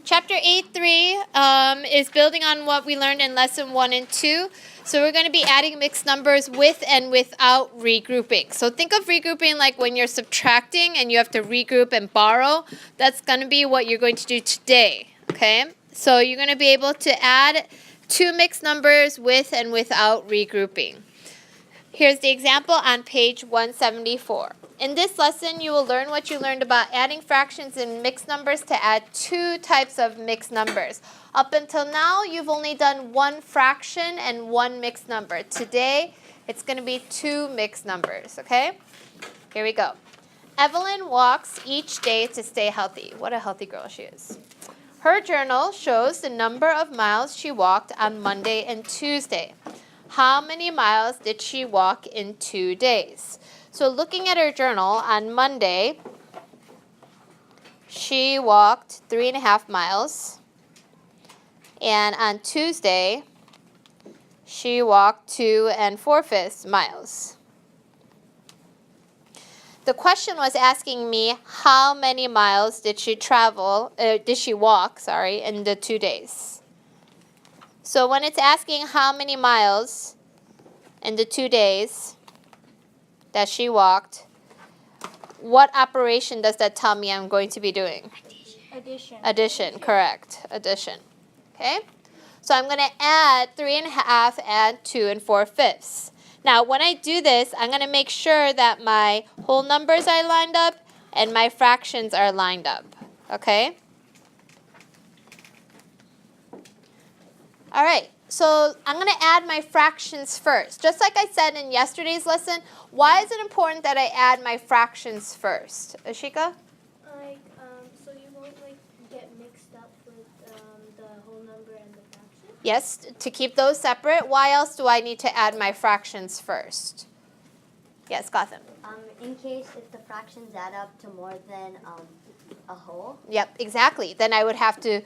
Chapter 8.3 is building on what we learned in lesson 1 and 2. So we're going to be adding mixed numbers with and without regrouping. So think of regrouping like when you're subtracting and you have to regroup and borrow. That's going to be what you're going to do today. Okay? So you're going to be able to add two mixed numbers with and without regrouping. Here's the example on page 174. In this lesson, you will learn what you learned about adding fractions in mixed numbers to add two types of mixed numbers. Up until now, you've only done one fraction and one mixed number. Today, it's going to be two mixed numbers, okay? Here we go. Evelyn walks each day to stay healthy. What a healthy girl she is. Her journal shows the number of miles she walked on Monday and Tuesday. How many miles did she walk in 2 days? So looking at her journal, on Monday, she walked 3.5 miles. And on Tuesday, she walked 2 4/5 miles. The question was asking me how many miles did she walk, in the 2 days. So when it's asking how many miles in the 2 days that she walked, what operation does that tell me I'm going to be doing? Addition, correct. Addition. Okay? So I'm going to add 3.5 and 2 4/5. Now, when I do this, I'm going to make sure that my whole numbers are lined up and my fractions are lined up. Okay? All right. So I'm going to add my fractions first. Just like I said in yesterday's lesson, why is it important that I add my fractions first? Ashika? So you won't get mixed up with the whole number and the fraction? Yes, to keep those separate. Why else do I need to add my fractions first? Yes, Gotham. In case if the fractions add up to more than a whole. Yep, exactly. Then I would have to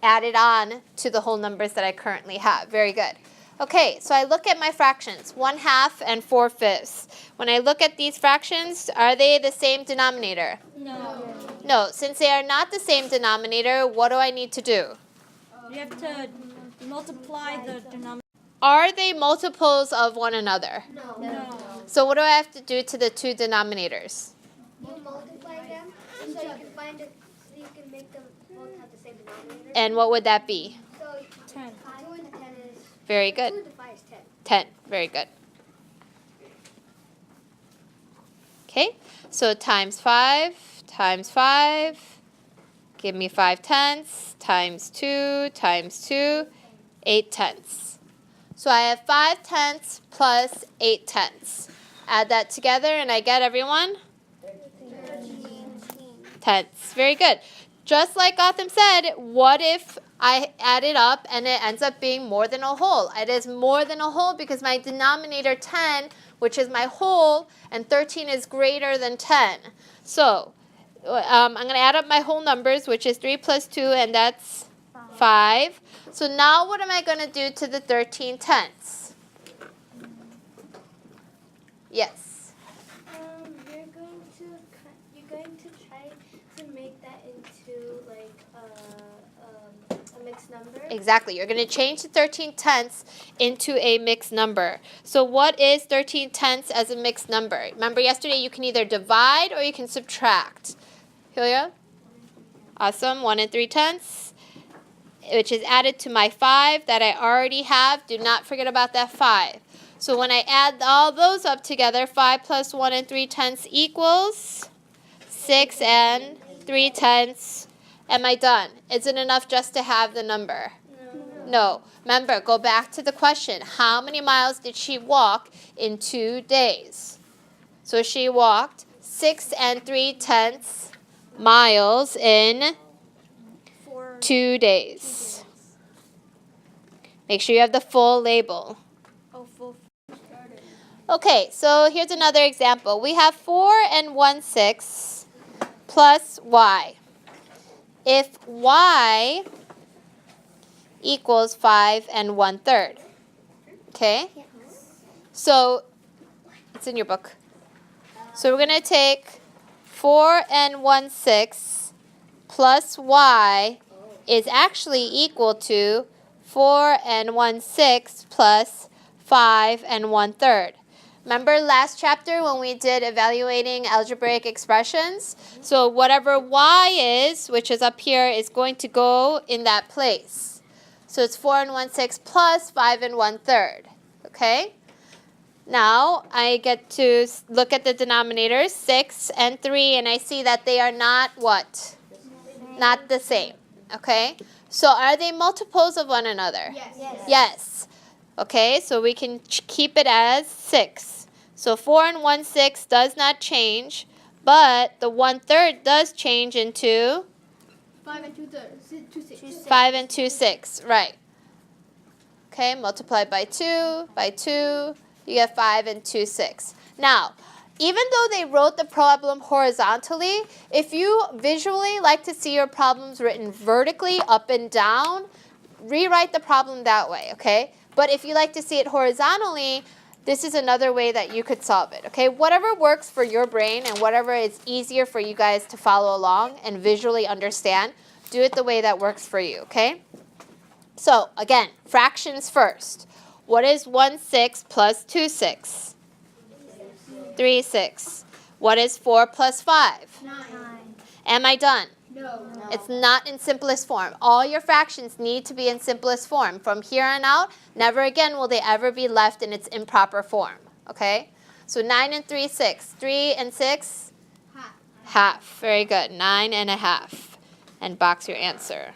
add it on to the whole numbers that I currently have. Very good. Okay, so I look at my fractions, 1/2 and 4/5. When I look at these fractions, are they the same denominator? No. No, since they are not the same denominator, what do I need to do? You have to multiply the denominator. Are they multiples of one another? No. So what do I have to do to the two denominators? You multiply them so you can find it, so you can make them both have the same denominator. And what would that be? So 10. 2 into 10 is Very 2 good. into 5 is 10. 10. Very good. Okay, so times 5 times 5. Give me 5/10 times 2 times 2, 8/10. So I have 5/10 plus 8/10. Add that together and I get everyone? 10ths. Very good. Just like Gotham said, what if I add it up and it ends up being more than a whole? It is more than a whole because my denominator 10, which is my whole, and 13 is greater than 10. So I'm going to add up my whole numbers, which is 3 plus 2, and that's 5. So now what am I going to do to the 13/10? Yes. You're going to try to make that into a mixed number. Exactly. You're going to change the 13/10 into a mixed number. So what is 13/10 as a mixed number? Remember yesterday you can either divide or you can subtract. Julia? Awesome. 1 3/10, which is added to my 5 that I already have. Do not forget about that 5. So when I add all those up together, 5 plus 1 3/10 equals 6 3/10. Am I done? Is it enough just to have the number? No. Remember, go back to the question. How many miles did she walk in 2 days? So she walked 6 3/10 miles in 2 days. Make sure you have the full label. Okay, so here's another example. We have 4 1/6 plus y. If y equals 5 1/3. Okay? So, it's in your book. So we're going to take 4 1/6 plus y is actually equal to 4 and 1/6 plus 5 and 1/3. Remember last chapter when we did evaluating algebraic expressions? So whatever y is, which is up here, is going to go in that place. So it's 4 and 1/6 plus 5 and 1/3. Okay? Now I get to look at the denominators, 6 and 3, and I see that they are not what? Not the same. Okay? So are they multiples of one another? Yes. Okay, so we can keep it as 6. So 4 and 1/6 does not change, but the 1/3 does change into 5 and 2/3. 2/6. 5 and 2/6. Right. Okay, multiplied by 2, you get 5 and 2/6. Now, even though they wrote the problem horizontally, if you visually like to see your problems written vertically, up and down, rewrite the problem that way, okay? But if you like to see it horizontally, this is another way that you could solve it, okay? Whatever works for your brain and whatever is easier for you guys to follow along and visually understand, do it the way that works for you, okay? So, again, fractions first. What is 1/6 plus 2/6? 3/6. What is 4 plus 5? 9. Am I done? No. It's not in simplest form. All your fractions need to be in simplest form. From here on out, never again will they ever be left in its improper form. Okay? So 9 and 3/6. 3 and 6? Half. Half. Very good. 9 and a half. And box your answer.